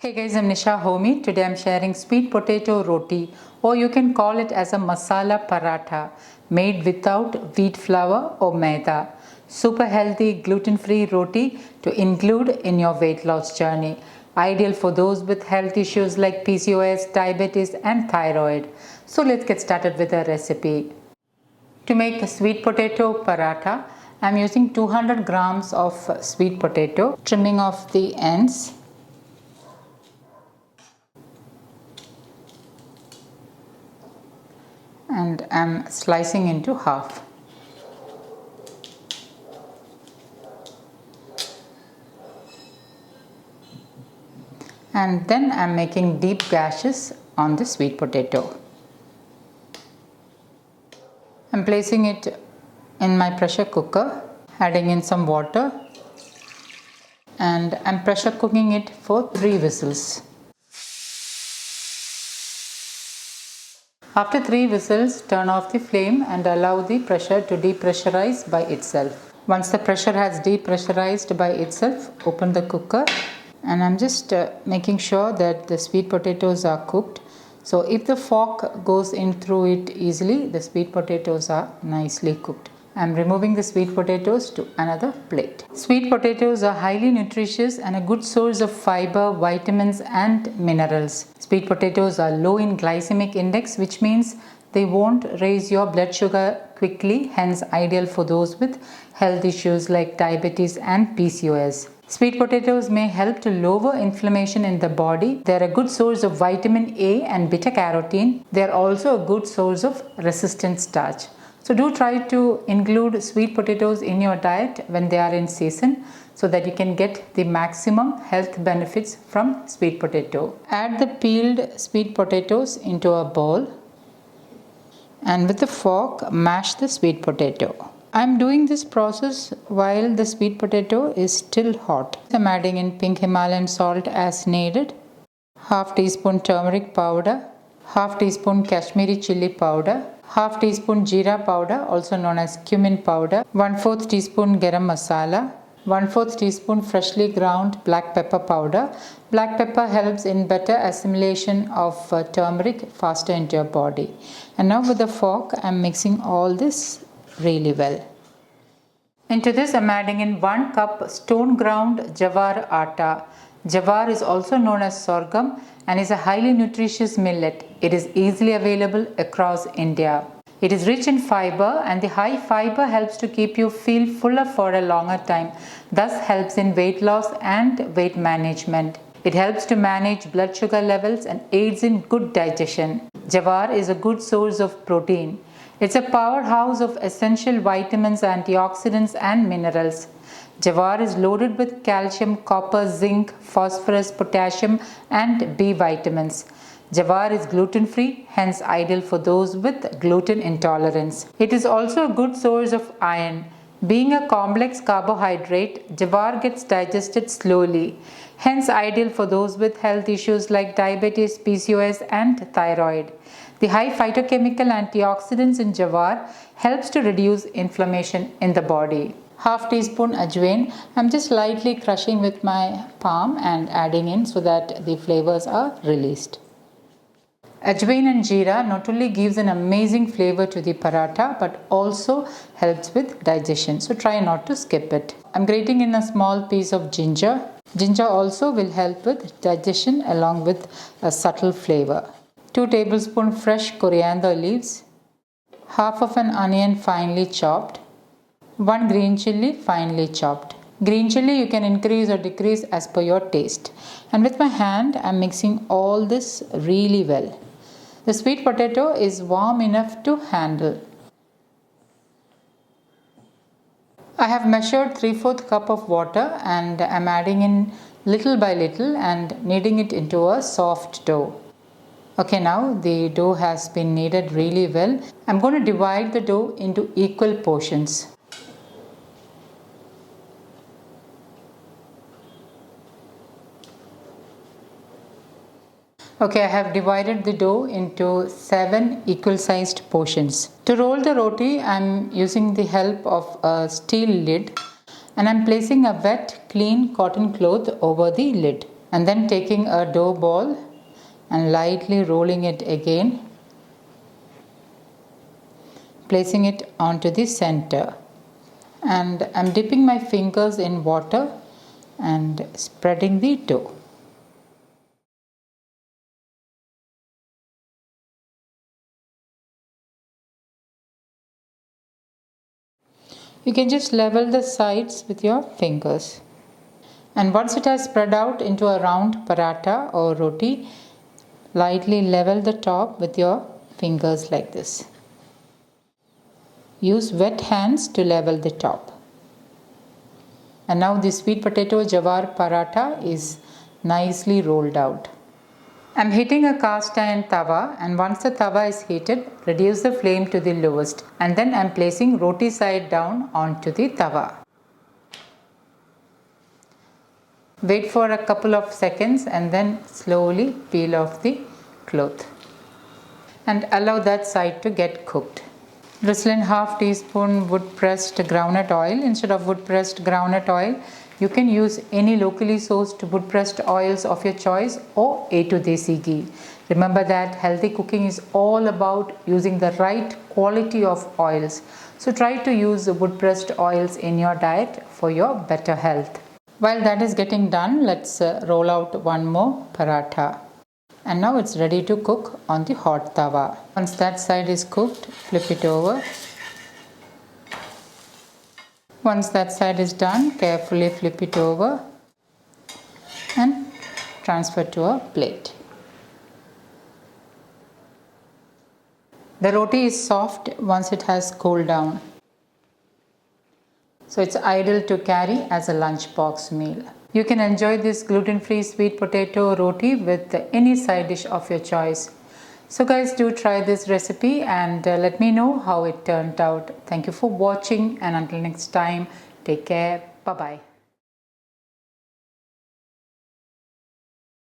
Hey guys, I'm Nisa Homey. Today I'm sharing sweet potato roti, or you can call it as a masala paratha, made without wheat flour or maida. Super healthy gluten-free roti to include in your weight loss journey. Ideal for those with health issues like PCOS, diabetes and thyroid. So let's get started with the recipe. To make a sweet potato paratha, I'm using 200 grams of sweet potato, trimming off the ends. And I'm slicing into half. And then I'm making deep gashes on the sweet potato. I'm placing it in my pressure cooker, adding in some water, and I'm pressure cooking it for 3 whistles. After 3 whistles, turn off the flame and allow the pressure to depressurize by itself. Once the pressure has depressurized by itself, open the cooker, and I'm just making sure that the sweet potatoes are cooked. So if the fork goes in through it easily, the sweet potatoes are nicely cooked. I'm removing the sweet potatoes to another plate. Sweet potatoes are highly nutritious and a good source of fiber, vitamins and minerals. Sweet potatoes are low in glycemic index, which means they won't raise your blood sugar quickly, hence ideal for those with health issues like diabetes and PCOS. Sweet potatoes may help to lower inflammation in the body. They are a good source of vitamin A and beta carotene. They are also a good source of resistant starch. So do try to include sweet potatoes in your diet when they are in season, so that you can get the maximum health benefits from sweet potato. Add the peeled sweet potatoes into a bowl, and with a fork mash the sweet potato. I am doing this process while the sweet potato is still hot. I am adding in pink Himalayan salt as needed, half teaspoon turmeric powder, half teaspoon Kashmiri chilli powder, half teaspoon jeera powder, also known as cumin powder, 1/4 teaspoon garam masala, 1/4 teaspoon freshly ground black pepper powder. Black pepper helps in better assimilation of turmeric faster into your body. And now with the fork, I am mixing all this really well. Into this, I am adding in 1 cup stone ground Jowar atta. Jowar is also known as sorghum and is a highly nutritious millet. It is easily available across India. It is rich in fiber, and the high fiber helps to keep you feel fuller for a longer time, thus helps in weight loss and weight management. It helps to manage blood sugar levels and aids in good digestion. Jowar is a good source of protein. It's a powerhouse of essential vitamins, antioxidants and minerals. Jowar is loaded with calcium, copper, zinc, phosphorus, potassium and B vitamins. Jowar is gluten-free, hence ideal for those with gluten intolerance. It is also a good source of iron. Being a complex carbohydrate, jowar gets digested slowly, hence ideal for those with health issues like diabetes, PCOS and thyroid. The high phytochemical antioxidants in jowar helps to reduce inflammation in the body. Half teaspoon ajwain. I'm just lightly crushing with my palm and adding in so that the flavors are released. Ajwain and jeera not only gives an amazing flavor to the paratha but also helps with digestion, so try not to skip it. I'm grating in a small piece of ginger. Ginger also will help with digestion along with a subtle flavor. 2 tablespoons fresh coriander leaves, half of an onion finely chopped, 1 green chilli finely chopped. Green chilli you can increase or decrease as per your taste. And with my hand I am mixing all this really well. The sweet potato is warm enough to handle. I have measured 3/4 cup of water and I am adding in little by little and kneading it into a soft dough. Okay, now the dough has been kneaded really well. I'm going to divide the dough into equal portions. Okay, I have divided the dough into 7 equal sized portions. To roll the roti, I am using the help of a steel lid, and I am placing a wet, clean cotton cloth over the lid. and then taking a dough ball and lightly rolling it again, placing it onto the center, and I'm dipping my fingers in water and spreading the dough. You can just level the sides with your fingers. And once it has spread out into a round paratha or roti, lightly level the top with your fingers like this. Use wet hands to level the top. And now the sweet potato jowar paratha is nicely rolled out. I'm heating a cast iron tawa, and once the tawa is heated, reduce the flame to the lowest, and then I'm placing roti side down onto the tawa. Wait for a couple of seconds and then slowly peel off the cloth and allow that side to get cooked. Drizzle in half teaspoon wood pressed groundnut oil. Instead of wood pressed groundnut oil, you can use any locally sourced wood pressed oils of your choice or A2 desi ghee. Remember that healthy cooking is all about using the right quality of oils. So try to use wood pressed oils in your diet for your better health. While that is getting done, let's roll out one more paratha. And now it's ready to cook on the hot tawa. Once that side is cooked, flip it over. Once that side is done, carefully flip it over and transfer to a plate. The roti is soft once it has cooled down, so it's ideal to carry as a lunchbox meal. You can enjoy this gluten-free sweet potato roti with any side dish of your choice. So guys, do try this recipe and let me know how it turned out. Thank you for watching, and until next time, take care. Bye-bye.